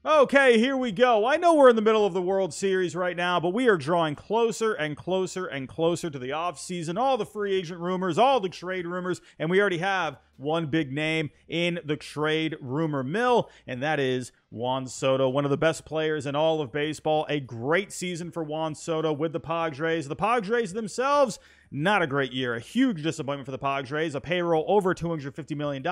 Okay, here we go. I know we're in the middle of the World Series right now, but we are drawing closer and closer and closer to the offseason. All the free agent rumors, all the trade rumors, and we already have one big name in the trade rumor mill, and that is Juan Soto, one of the best players in all of baseball. A great season for Juan Soto with the Padres. The Padres themselves, not a great year. A huge disappointment for the Padres. A payroll over $250 million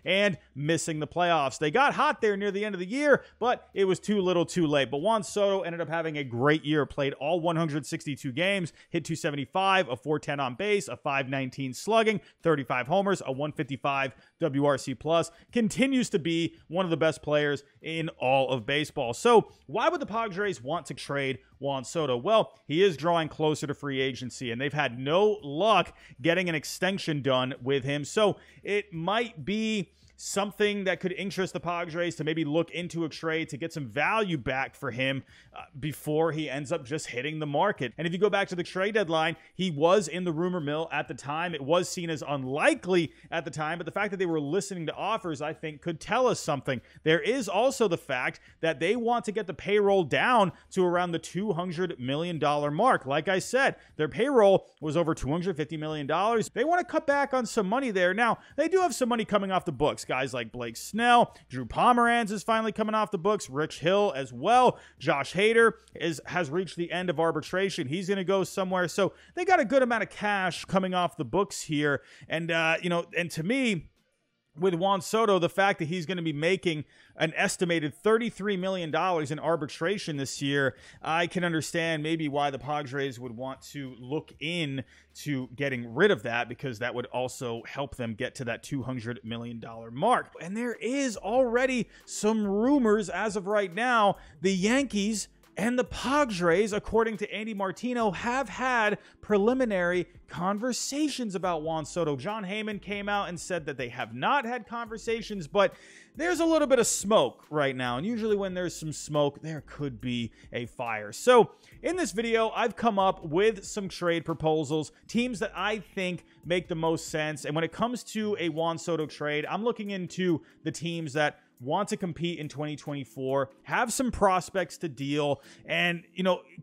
and missing the playoffs. They got hot there near the end of the year, but it was too little too late. But Juan Soto ended up having a great year. Played all 162 games, hit 275, a 410 on base, a 519 slugging, 35 homers, a 155 WRC plus. Continues to be one of the best players in all of baseball. So why would the Padres want to trade Juan Soto? Well, he is drawing closer to free agency, and they've had no luck getting an extension done with him. So it might be something that could interest the Padres to maybe look into a trade to get some value back for him before he ends up just hitting the market. And if you go back to the trade deadline, he was in the rumor mill at the time. It was seen as unlikely at the time, but the fact that they were listening to offers, I think, could tell us something. There is also the fact that they want to get the payroll down to around the $200 million mark. Like I said, their payroll was over $250 million. They want to cut back on some money there. Now, they do have some money coming off the books. Guys like Blake Snell, Drew Pomeranz is finally coming off the books, Rich Hill as well. Josh Hader has reached the end of arbitration. He's going to go somewhere. So they got a good amount of cash coming off the books here. And, and to me, with Juan Soto, the fact that he's going to be making an estimated $33 million in arbitration this year, I can understand maybe why the Padres would want to look into getting rid of that, because that would also help them get to that $200 million mark. And there is already some rumors as of right now. The Yankees and the Padres, according to Andy Martino, have had preliminary conversations about Juan Soto. John Heyman came out and said that they have not had conversations, but there's a little bit of smoke right now. And usually when there's some smoke, there could be a fire. So in this video, I've come up with some trade proposals, teams that I think make the most sense. And when it comes to a Juan Soto trade, I'm looking into the teams that want to compete in 2024, have some prospects to deal, and,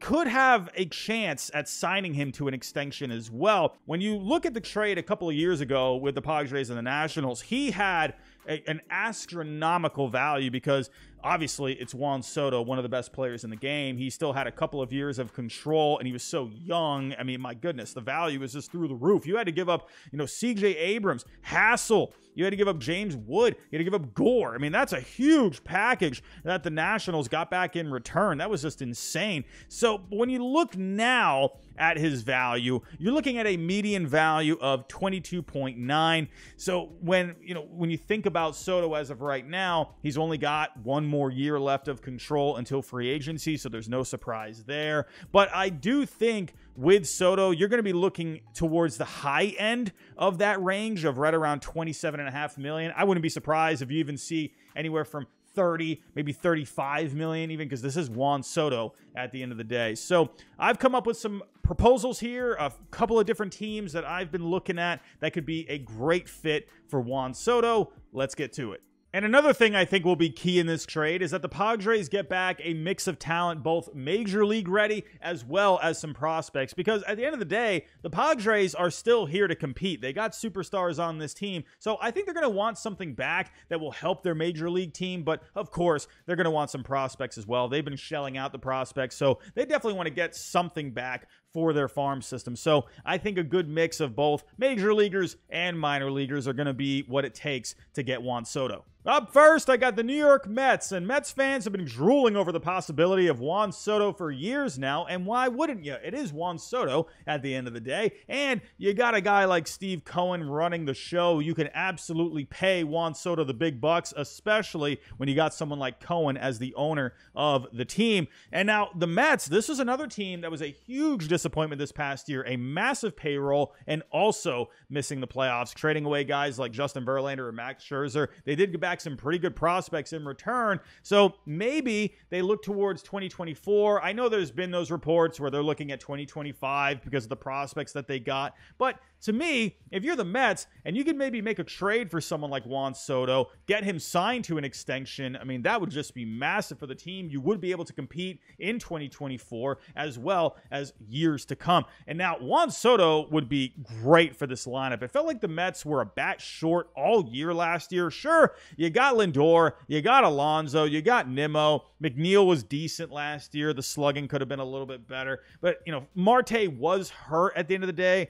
could have a chance at signing him to an extension as well. When you look at the trade a couple of years ago with the Padres and the Nationals, he had an astronomical value because obviously it's Juan Soto, one of the best players in the game. He still had a couple of years of control and he was so young. I mean, my goodness, the value was just through the roof. You had to give up, CJ Abrams, Hassel. You had to give up James Wood. You had to give up Gore. I mean, that's a huge package that the Nationals got back in return. That was just insane. So when you look now at his value, you're looking at a median value of 22.9. So when you think about Soto as of right now, he's only got one more year left of control until free agency, so there's no surprise there. But I do think with Soto, you're going to be looking towards the high end of that range of right around $27.5 million. I wouldn't be surprised if you even see anywhere from 30, maybe 35 million even, because this is Juan Soto at the end of the day. So I've come up with some proposals here, a couple of different teams that I've been looking at that could be a great fit for Juan Soto. Let's get to it. And another thing I think will be key in this trade is that the Padres get back a mix of talent, both major league ready as well as some prospects. Because at the end of the day, the Padres are still here to compete. They got superstars on this team. So I think they're going to want something back that will help their major league team. But of course, they're going to want some prospects as well. They've been shelling out the prospects. So they definitely want to get something back for their farm system. So I think a good mix of both major leaguers and minor leaguers are going to be what it takes to get Juan Soto. Up first, I got the New York Mets, and Mets fans have been drooling over the possibility of Juan Soto for years now, and why wouldn't you? It is Juan Soto at the end of the day, and you got a guy like Steve Cohen running the show. You can absolutely pay Juan Soto the big bucks, especially when you got someone like Cohen as the owner of the team. And now the Mets, this is another team that was a huge disappointment this past year, a massive payroll, and also missing the playoffs, trading away guys like Justin Verlander or Max Scherzer. They did get back some pretty good prospects in return. So maybe they look towards 2024. I know there's been those reports where they're looking at 2025 because of the prospects that they got. But to me, if you're the Mets and you could maybe make a trade for someone like Juan Soto, get him signed to an extension, I mean, that would just be massive for the team. You would be able to compete in 2024 as well as years to come. And now Juan Soto would be great for this lineup. It felt like the Mets were a bat short all year last year. Sure, you got Lindor, you got Alonso, you got Nimmo. McNeil was decent last year. The slugging could have been a little bit better. But, Marte was hurt at the end of the day.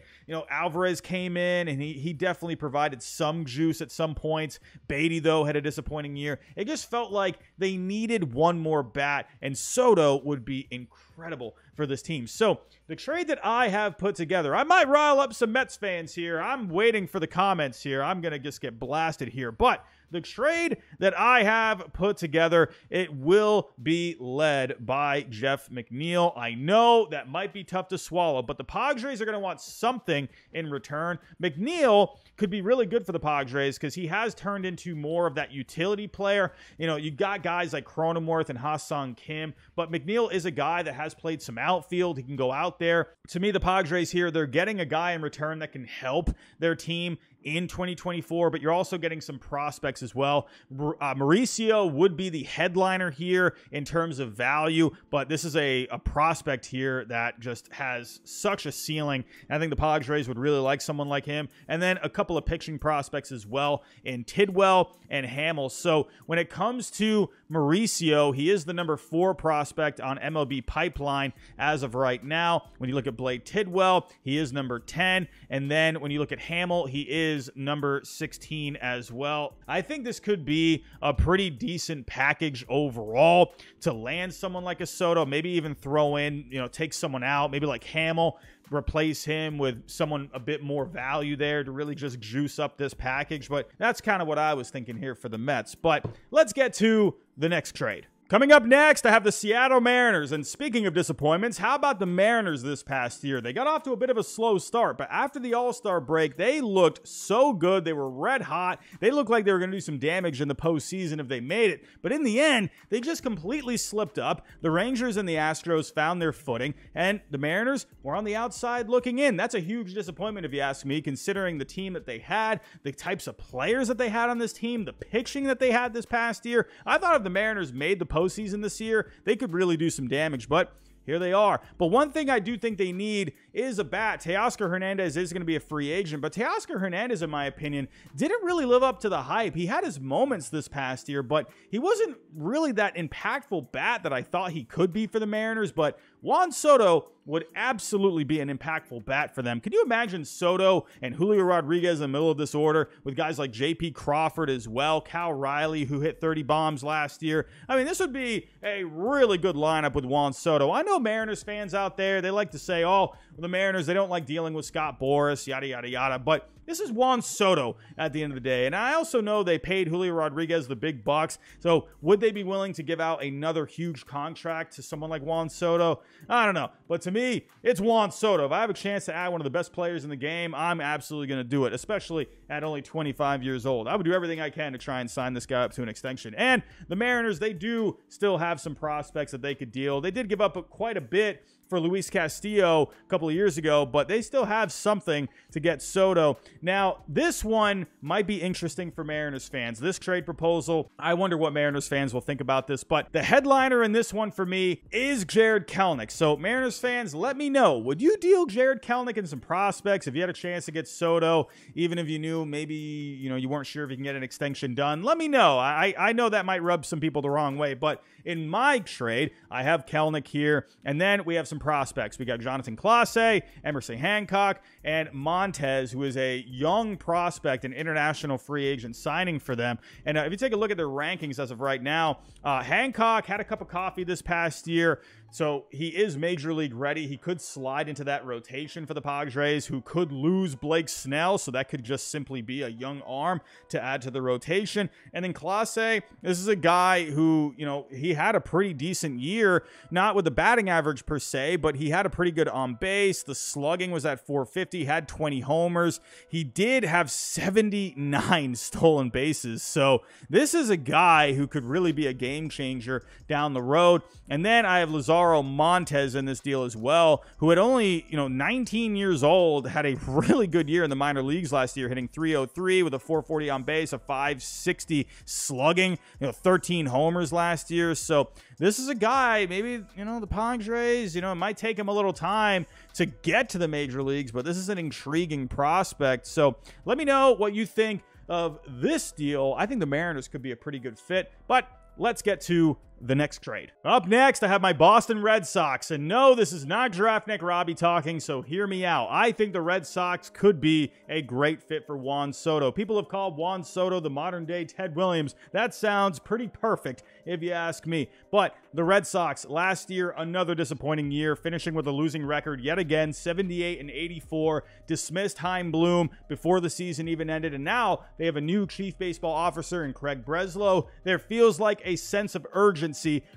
Alvarez came in, and he definitely provided some juice at some points. Beatty, though, had a disappointing year. It just felt like they needed one more bat, and Soto would be incredible for this team. So the trade that I have put together, I might rile up some Mets fans here. I'm waiting for the comments here. I'm going to just get blasted here. But the trade that I have put together, it will be led by Jeff McNeil. I know that might be tough to swallow, but the Padres are going to want something in return. McNeil could be really good for the Padres because he has turned into more of that utility player. You got guys like Cronenworth and Ha-Seong Kim, but McNeil is a guy that has played some outfield. He can go out there. To me, the Padres here, they're getting a guy in return that can help their team in 2024, but you're also getting some prospects as well. Mauricio would be the headliner here in terms of value, but this is a prospect here that just has such a ceiling. I think the Padres would really like someone like him. And then a couple of pitching prospects as well in Tidwell and Hamill. So when it comes to Mauricio, he is the number 4 prospect on MLB Pipeline as of right now. When you look at Blade Tidwell, he is number 10. And then when you look at Hamill, he is number 16 as well. I think this could be a pretty decent package overall to land someone like a Soto, maybe even throw in, take someone out, maybe like Hamill, replace him with someone a bit more value there to really just juice up this package. But that's kind of what I was thinking here for the Mets. But let's get to the next trade. Coming up next, I have the Seattle Mariners. And speaking of disappointments, how about the Mariners this past year? They got off to a bit of a slow start, but after the All-Star break, they looked so good. They were red hot. They looked like they were going to do some damage in the postseason if they made it. But in the end, they just completely slipped up. The Rangers and the Astros found their footing, and the Mariners were on the outside looking in. That's a huge disappointment if you ask me, considering the team that they had, the types of players that they had on this team, the pitching that they had this past year. I thought if the Mariners made the postseason this year, they could really do some damage, but here they are. But one thing I do think they need is a bat. Teoscar Hernandez is going to be a free agent, but Teoscar Hernandez, in my opinion, didn't really live up to the hype. He had his moments this past year, but he wasn't really that impactful bat that I thought he could be for the Mariners. But Juan Soto would absolutely be an impactful bat for them. Can you imagine Soto and Julio Rodriguez in the middle of this order with guys like J.P. Crawford as well, Cal Riley, who hit 30 bombs last year? I mean, this would be a really good lineup with Juan Soto. I know Mariners fans out there, they like to say, oh, the Mariners, they don't like dealing with Scott Boras, yada, yada, yada. But this is Juan Soto at the end of the day. And I also know they paid Julio Rodriguez the big bucks. So would they be willing to give out another huge contract to someone like Juan Soto? I don't know. But to me, it's Juan Soto. If I have a chance to add one of the best players in the game, I'm absolutely going to do it, especially at only 25 years old. I would do everything I can to try and sign this guy up to an extension. And the Mariners, they do still have some prospects that they could deal. They did give up quite a bit for Luis Castillo a couple of years ago, but they still have something to get Soto. Now, this one might be interesting for Mariners fans. This trade proposal, I wonder what Mariners fans will think about this, but the headliner in this one for me is Jared Kelenic. So, Mariners fans, let me know. Would you deal Jared Kelenic and some prospects if you had a chance to get Soto, even if you knew maybe, you weren't sure if you can get an extension done? Let me know. I know that might rub some people the wrong way, but in my trade, I have Kelenic here, and then we have some prospects. We got Jonathan Clase, Emerson Hancock, and Montez, who is a young prospect and international free agent signing for them. And if you take a look at their rankings as of right now, Hancock had a cup of coffee this past year, so he is major league ready. He could slide into that rotation for the Padres, who could lose Blake Snell, so that could just simply be a young arm to add to the rotation. And then Clase, this is a guy who, he had a pretty decent year, not with the batting average per se, but he had a pretty good on base. The slugging was at 450, had 20 homers. He did have 79 stolen bases. So this is a guy who could really be a game changer down the road. And then I have Lazard Cesaro Montes in this deal as well, who had only, 19 years old, had a really good year in the minor leagues last year, hitting .303 with a .440 on base, a .560 slugging, 13 homers last year. So this is a guy, maybe, the Padres, it might take him a little time to get to the major leagues, but this is an intriguing prospect. So let me know what you think of this deal. I think the Mariners could be a pretty good fit, but let's get to the next trade. Up next, I have my Boston Red Sox. And no, this is not Draftnik Robbie talking, so hear me out. I think the Red Sox could be a great fit for Juan Soto. People have called Juan Soto the modern-day Ted Williams. That sounds pretty perfect, if you ask me. But the Red Sox, last year, another disappointing year, finishing with a losing record yet again, 78-84, dismissed Chaim Bloom before the season even ended, and now they have a new chief baseball officer in Craig Breslow. There feels like a sense of urgency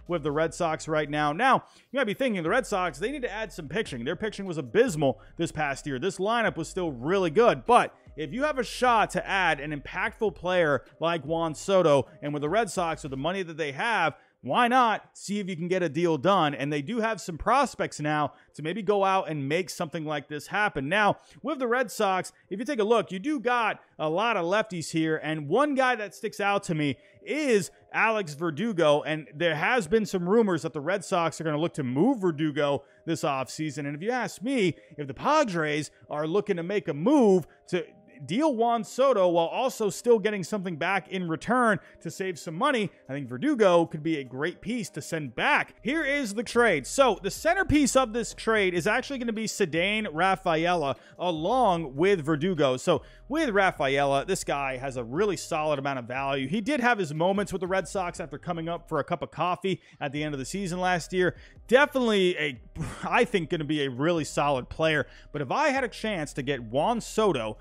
with the Red Sox right now. Now, you might be thinking the Red Sox, they need to add some pitching. Their pitching was abysmal this past year. This lineup was still really good, but if you have a shot to add an impactful player like Juan Soto, and with the Red Sox with the money that they have, why not see if you can get a deal done? And they do have some prospects now to maybe go out and make something like this happen. Now, with the Red Sox, if you take a look, you do got a lot of lefties here, and one guy that sticks out to me is Alex Verdugo, and there has been some rumors that the Red Sox are going to look to move Verdugo this offseason. And if you ask me, if the Padres are looking to make a move to deal Juan Soto while also still getting something back in return to save some money, I think Verdugo could be a great piece to send back. Here is the trade. So the centerpiece of this trade is actually going to be Cedane Rafaela along with Verdugo. So with Rafaela, this guy has a really solid amount of value. He did have his moments with the Red Sox after coming up for a cup of coffee at the end of the season last year. Definitely I think going to be a really solid player. But if I had a chance to get Juan Soto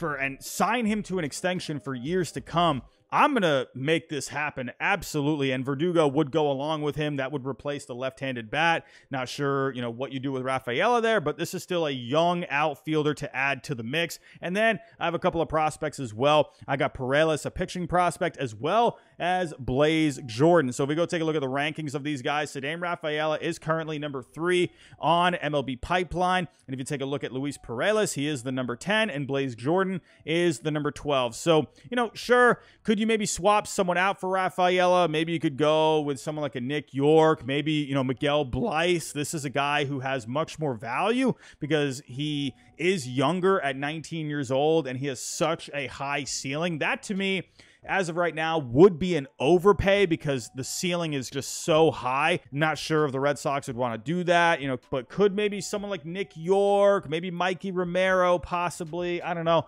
and sign him to an extension for years to come, I'm going to make this happen, absolutely. And Verdugo would go along with him. That would replace the left-handed bat. Not sure, what you do with Rafaela there, but this is still a young outfielder to add to the mix. And then I have a couple of prospects as well. I got Paredes, a pitching prospect, as well as Blaze Jordan. So if we go take a look at the rankings of these guys, Cedane Rafaela is currently number 3 on MLB Pipeline. And if you take a look at Luis Paredes, he is the number 10, and Blaze Jordan is the number 12. So, sure, could you maybe swap someone out for Rafaela? Maybe you could go with someone like a Nick York, maybe, Miguel Blyce. This is a guy who has much more value because he is younger at 19 years old and he has such a high ceiling. That, to me, as of right now, would be an overpay because the ceiling is just so high. Not sure if the Red Sox would want to do that, but could maybe someone like Nick York, maybe Mikey Romero, possibly. I don't know.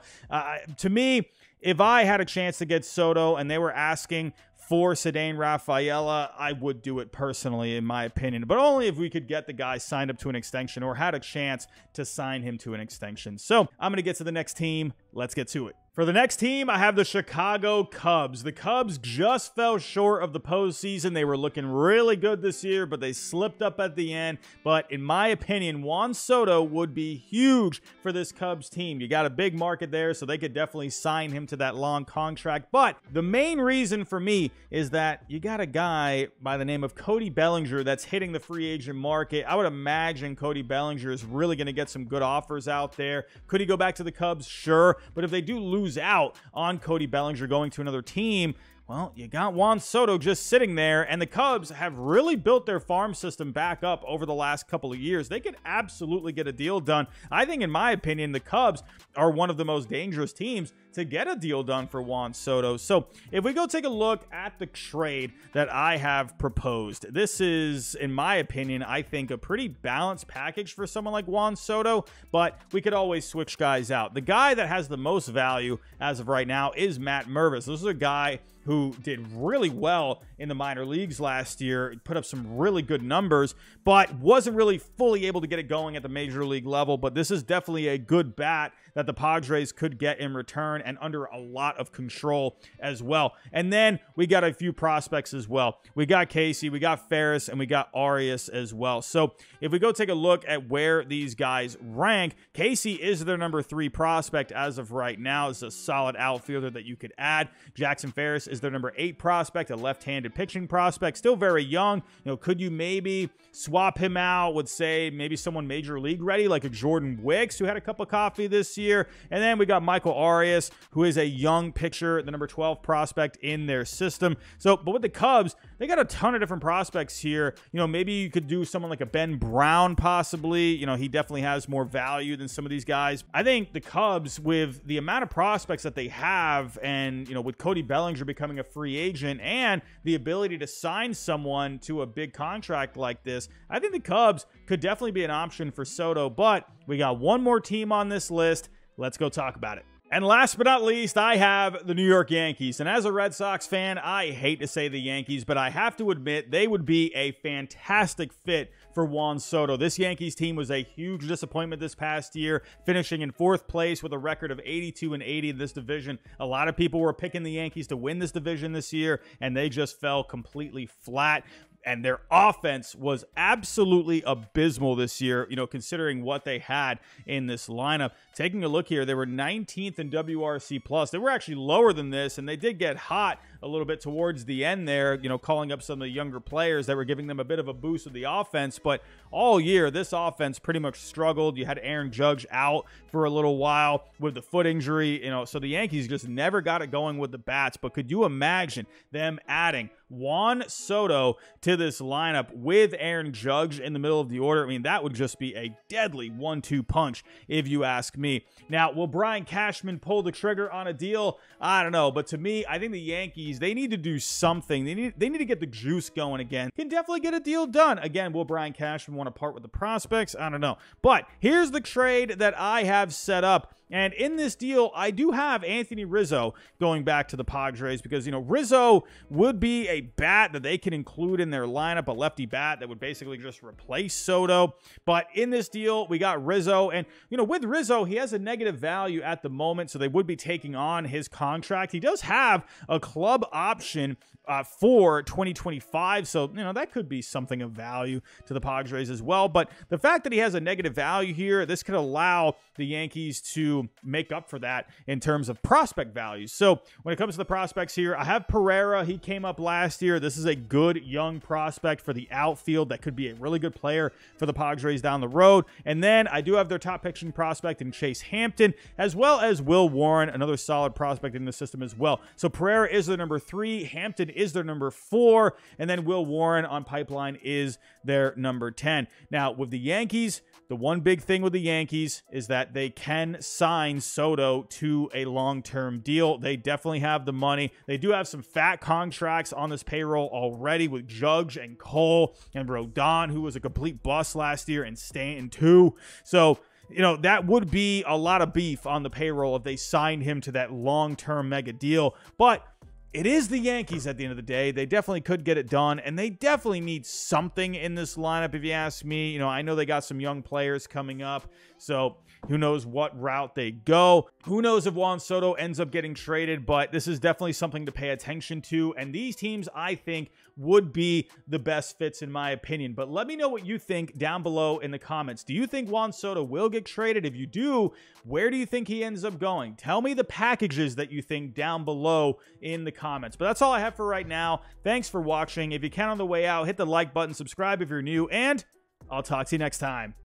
To me, if I had a chance to get Soto and they were asking for Cedane Rafaela, I would do it personally, in my opinion, but only if we could get the guy signed up to an extension or had a chance to sign him to an extension. So I'm going to get to the next team. Let's get to it. For the next team, I have the Chicago Cubs. The Cubs just fell short of the postseason. They were looking really good this year, but they slipped up at the end. But in my opinion, Juan Soto would be huge for this Cubs team. You got a big market there, so they could definitely sign him to that long contract. But the main reason for me is that you got a guy by the name of Cody Bellinger that's hitting the free agent market. I would imagine Cody Bellinger is really going to get some good offers out there. Could he go back to the Cubs? Sure. But if they do lose out on Cody Bellinger going to another team, well, you got Juan Soto just sitting there, and the Cubs have really built their farm system back up over the last couple of years. They could absolutely get a deal done. I think, in my opinion, the Cubs are one of the most dangerous teams to get a deal done for Juan Soto. So if we go take a look at the trade that I have proposed, this is, in my opinion, I think a pretty balanced package for someone like Juan Soto, but we could always switch guys out. The guy that has the most value as of right now is Matt Mervis. This is a guy who did really well in the minor leagues last year, put up some really good numbers, but wasn't really fully able to get it going at the major league level. But this is definitely a good bat that the Padres could get in return and under a lot of control as well. And then we got a few prospects as well. We got Casey, we got Ferris, and we got Arias as well. So if we go take a look at where these guys rank, Casey is their number 3 prospect as of right now. It's a solid outfielder that you could add. Jackson Ferris is their number 8 prospect, a left-handed pitching prospect, still very young. Could you maybe swap him out with, say, maybe someone major league ready like a Jordan Wicks who had a cup of coffee this year? And then we got Michael Arias, who is a young pitcher, the number 12 prospect in their system. So, but with the Cubs, they got a ton of different prospects here. Maybe you could do someone like a Ben Brown possibly. He definitely has more value than some of these guys. I think the Cubs, with the amount of prospects that they have, and with Cody Bellinger becoming a free agent and the ability to sign someone to a big contract like this, I think the Cubs could definitely be an option for Soto. But we got one more team on this list. Let's go talk about it. And last but not least, I have the New York Yankees. And as a Red Sox fan, I hate to say the Yankees, but I have to admit they would be a fantastic fit for Juan Soto. This Yankees team was a huge disappointment this past year, finishing in 4th place with a record of 82-80 in this division. A lot of people were picking the Yankees to win this division this year, and they just fell completely flat. And their offense was absolutely abysmal this year, considering what they had in this lineup. Taking a look here, they were 19th in WRC+. They were actually lower than this, and they did get hot a little bit towards the end there, calling up some of the younger players that were giving them a bit of a boost of the offense. But all year, this offense pretty much struggled. You had Aaron Judge out for a little while with the foot injury, so the Yankees just never got it going with the bats. But could you imagine them adding Juan Soto to this lineup with Aaron Judge in the middle of the order? I mean, that would just be a deadly 1-2 punch, if you ask me. Now, will Brian Cashman pull the trigger on a deal? I don't know. But to me, I think the Yankees, they need to do something. They need to get the juice going again. Can definitely get a deal done. Again, will Brian Cashman want to part with the prospects? I don't know. But here's the trade that I have set up. And in this deal, I do have Anthony Rizzo going back to the Padres because, Rizzo would be a bat that they can include in their lineup, a lefty bat that would basically just replace Soto. But in this deal, we got Rizzo. And, with Rizzo, he has a negative value at the moment, so they would be taking on his contract. He does have a club option for 2025, so, that could be something of value to the Padres as well. But the fact that he has a negative value here, this could allow the Yankees to make up for that in terms of prospect values. So when it comes to the prospects here, I have Pereira. He came up last year. This is a good young prospect for the outfield that could be a really good player for the Padres down the road. And then I do have their top pitching prospect in Chase Hampton, as well as Will Warren, another solid prospect in the system as well. So Pereira is their number 3, Hampton is their number 4, and then Will Warren on pipeline is their number 10. Now, with the Yankees, the one big thing with the Yankees is that they can sign Soto to a long-term deal. They definitely have the money. They do have some fat contracts on this payroll already with Judge and Cole and Rodon, who was a complete bust last year, and Stanton too. So, that would be a lot of beef on the payroll if they signed him to that long-term mega deal. But it is the Yankees at the end of the day. They definitely could get it done, and they definitely need something in this lineup, if you ask me. I know they got some young players coming up, so who knows what route they go. Who knows if Juan Soto ends up getting traded, but this is definitely something to pay attention to, and these teams, I think, would be the best fits in my opinion. But let me know what you think down below in the comments. Do you think Juan Soto will get traded? If you do, where do you think he ends up going? Tell me the packages that you think down below in the comments. But that's all I have for right now. Thanks for watching. If you can on the way out, hit the like button, subscribe if you're new, and I'll talk to you next time.